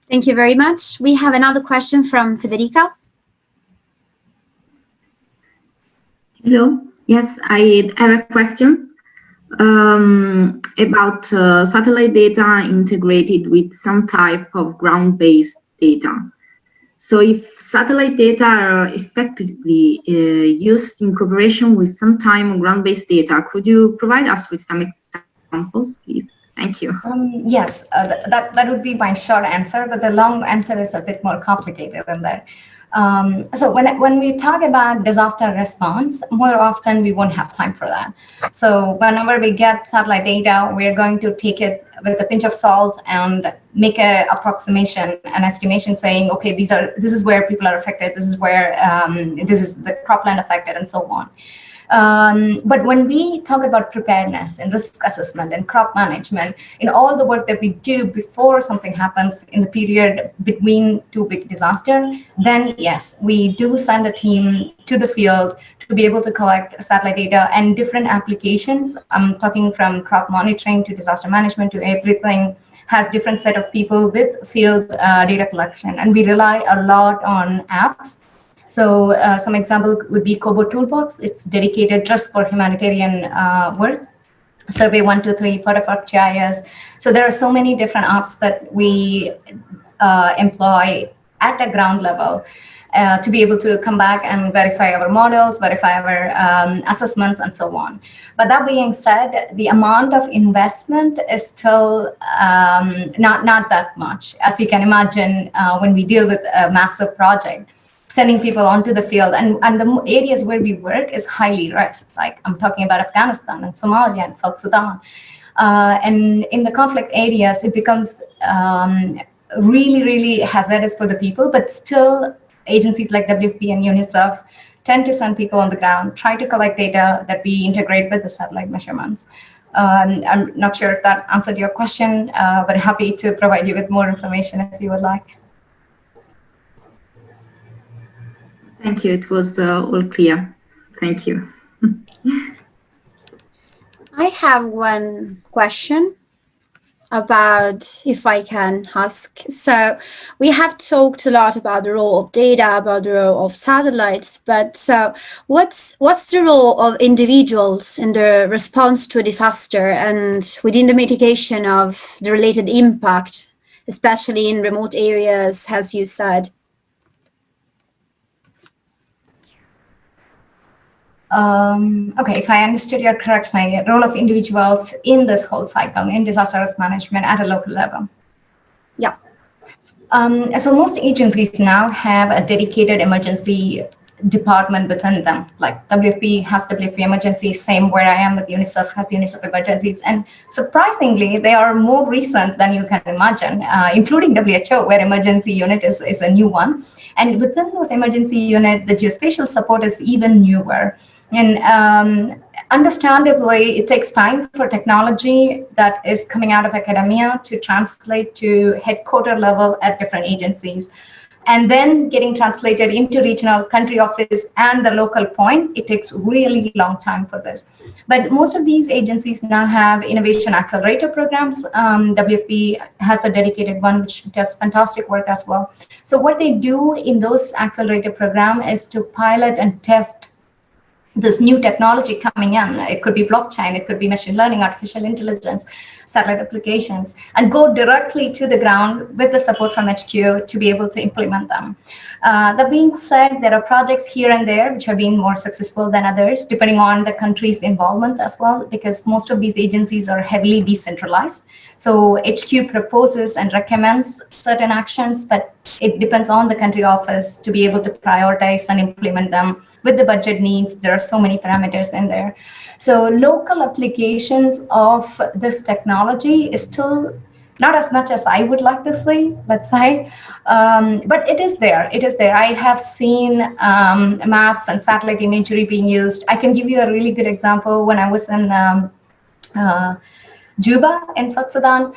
Speaker 1: Thank you very much. We have another question from Federica.
Speaker 6: Hello. Yes, I have a question about satellite data integrated with some type of ground-based data. So if satellite data are effectively used in cooperation with some time on ground-based data, could you provide us with some examples, please? Thank you.
Speaker 3: Yes, that would be my short answer, but the long answer is a bit more complicated than that. So when we talk about disaster response, more often we won't have time for that. So whenever we get satellite data, we're going to take it with a pinch of salt and make an approximation, an estimation saying, okay, this is where people are affected, this is where this is the cropland affected, and so on. But when we talk about preparedness and risk assessment and crop management, in all the work that we do before something happens in the period between two big disasters, then yes, we do send a team to the field to be able to collect satellite data and different applications. I'm talking from crop monitoring to disaster management to everything has different set of people with field data collection. And we rely a lot on apps. So some example would be Kobo Toolbox. It's dedicated just for humanitarian work. Survey 123, Photofork GIS. So there are so many different apps that we employ at a ground level to be able to come back and verify our models, verify our assessments, and so on. But that being said, the amount of investment is still not that much. As you can imagine, when we deal with a massive project, sending people onto the field, and the areas where we work is highly risked. Like I'm talking about Afghanistan and Somalia and South Sudan. And in the conflict areas, it becomes really, really hazardous for the people, but still agencies like WFP and UNICEF tend to send people on the ground, try to collect data that we integrate with the satellite measurements. I'm not sure if that answered your question, but happy to provide you with more information if you would like.
Speaker 6: Thank you. It was all clear. Thank you.
Speaker 1: I have one question about, if I can ask. So we have talked a lot about the role of data, about the role of satellites, but so what's the role of individuals in the response to a disaster and within the mitigation of the related impact, especially in remote areas, as you said?
Speaker 3: Okay, if I understood you correctly, role of individuals in this whole cycle, in disaster risk management at a local level.
Speaker 1: Yeah.
Speaker 3: So most agencies now have a dedicated emergency department within them. Like WFP has WFP emergencies, same where I am with UNICEF has UNICEF emergencies. And surprisingly, they are more recent than you can imagine, including WHO, where emergency unit is a new one. And within those emergency unit, the geospatial support is even newer. And understandably, it takes time for technology that is coming out of academia to translate to headquarter level at different agencies. And then getting translated into regional country office and the local point, it takes really long time for this. But most of these agencies now have innovation accelerator programs. WFP has a dedicated one, which does fantastic work as well. So what they do in those accelerator program is to pilot and test this new technology coming in. It could be blockchain, it could be machine learning, artificial intelligence, satellite applications, and go directly to the ground with the support from HQ to be able to implement them. That being said, there are projects here and there which have been more successful than others, depending on the country's involvement as well, because most of these agencies are heavily decentralized. So HQ proposes and recommends certain actions, but it depends on the country office to be able to prioritize and implement them with the budget needs. There are so many parameters in there. So local applications of this technology is still not as much as I would like to see, let's say, but it is there. It is there. I have seen maps and satellite imagery being used. I can give you a really good example. When I was in Juba in South Sudan,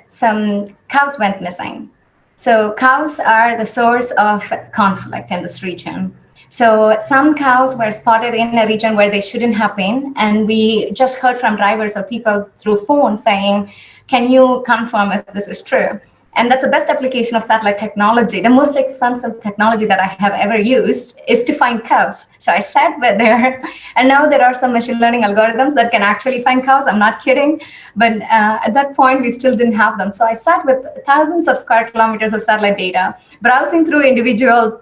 Speaker 3: some cows went missing. So cows are the source of conflict in this region. So some cows were spotted in a region where they shouldn't have been. And we just heard from drivers or people through phone saying, can you confirm if this is true? And that's the best application of satellite technology. The most expensive technology that I have ever used is to find cows. So I sat there, and now there are some machine learning algorithms that can actually find cows. I'm not kidding. But at that point, we still didn't have them. So I sat with thousands of square kilometers of satellite data, browsing through individual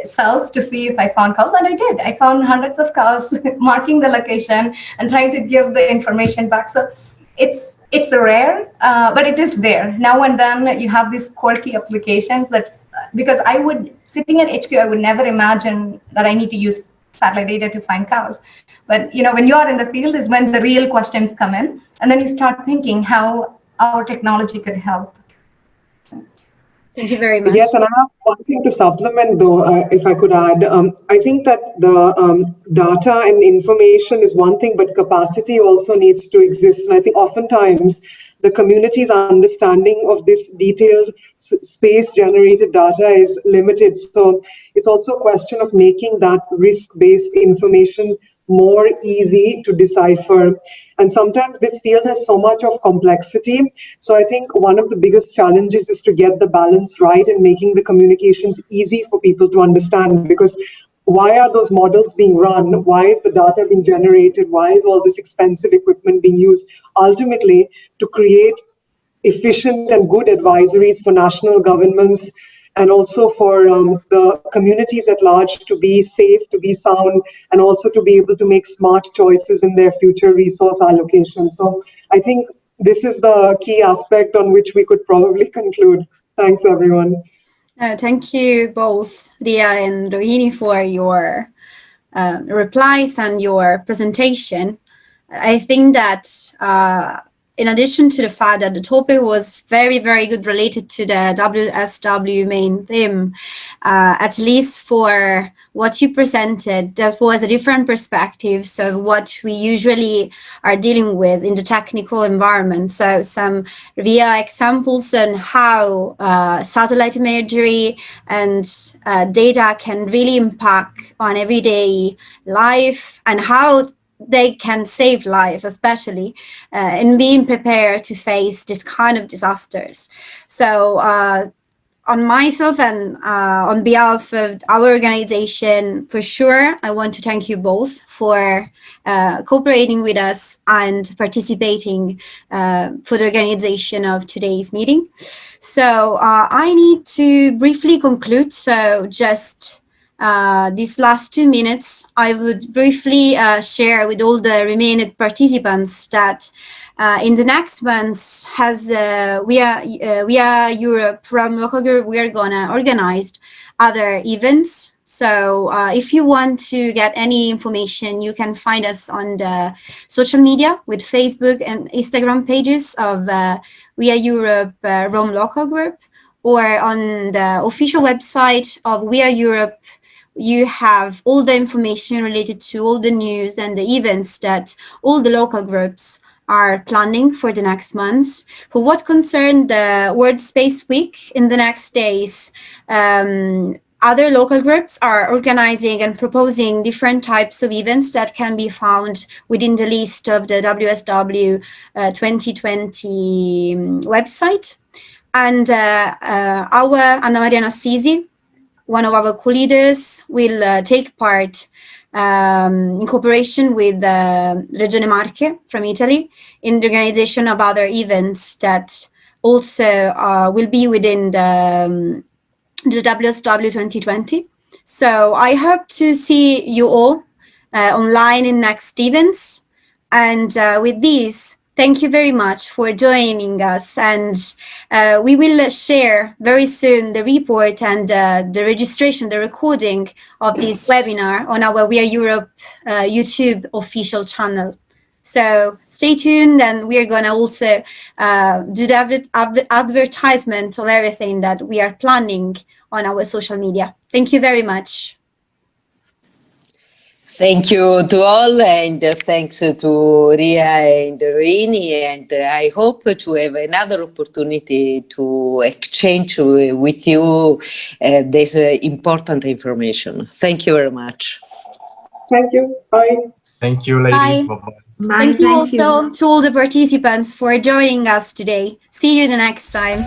Speaker 3: cells to see if I found cows. And I did. I found hundreds of cows, marking the location and trying to give the information back. So it's rare, but it is there. Now and then you have these quirky applications that's because sitting at HQ, I would never imagine that I need to use satellite data to find cows. But when you are in the field is when the real questions come in, and then you start thinking how our technology could help.
Speaker 1: Thank you very much.
Speaker 2: Yes, and I have one thing to supplement, though, if I could add. I think that the data and information is one thing, but capacity also needs to exist. And I think oftentimes the community's understanding of this detailed space-generated data is limited. So it's also a question of making that risk-based information more easy to decipher. And sometimes this field has so much of complexity. So I think one of the biggest challenges is to get the balance right and making the communications easy for people to understand. Because why are those models being run? Why is the data being generated? Why is all this expensive equipment being used? Ultimately, to create efficient and good advisories for national governments and also for the communities at large to be safe, to be sound, and also to be able to make smart choices in their future resource allocation. So I think this is the key aspect on which we could probably conclude. Thanks, everyone.
Speaker 1: Thank you both, Ria and Rohini, for your replies and your presentation. I think that in addition to the fact that the topic was very, very good related to the WSW main theme, at least for what you presented, that was a different perspective of what we usually are dealing with in the technical environment. So some real examples on how satellite imagery and data can really impact on everyday life and how they can save lives, especially in being prepared to face this kind of disasters. So on myself and on behalf of our organization, for sure, I want to thank you both for cooperating with us and participating for the organization of today's meeting. So I need to briefly conclude. So just these last 2 minutes, I would briefly share with all the remaining participants that in the next months, as WIA-E Rome Local Group, we are gonna organize other events. So if you want to get any information, you can find us on the social media with Facebook and Instagram pages of WIA-E Rome Local Group, or on the official website of WIA-E. You have all the information related to all the news and the events that all the local groups are planning for the next months. For what concerns the World Space Week in the next days, other local groups are organizing and proposing different types of events that can be found within the list of the WSW 2020 website. And our Anna Maria Nassisi, one of our co-leaders, will take part in cooperation with Regione Marche from Italy in the organization of other events that also will be within the WSW 2020. So I hope to see you all online in next events. And with this, thank you very much for joining us. And we will share very soon the report and the registration, the recording of this webinar on our WIA-E YouTube official channel. So stay tuned, and we are going to also do the advertisement of everything that we are planning on our social media. Thank you very much.
Speaker 5: Thank you to all, and thanks to Ria and Rohini, and I hope to have another opportunity to exchange with you this important information. Thank you very much.
Speaker 2: Thank you. Bye.
Speaker 4: Thank you, ladies.
Speaker 1: Bye.
Speaker 4: Bye-bye.
Speaker 6: Bye,
Speaker 1: Thank you
Speaker 6: thank you.
Speaker 1: also to all the participants for joining us today. See you the next time.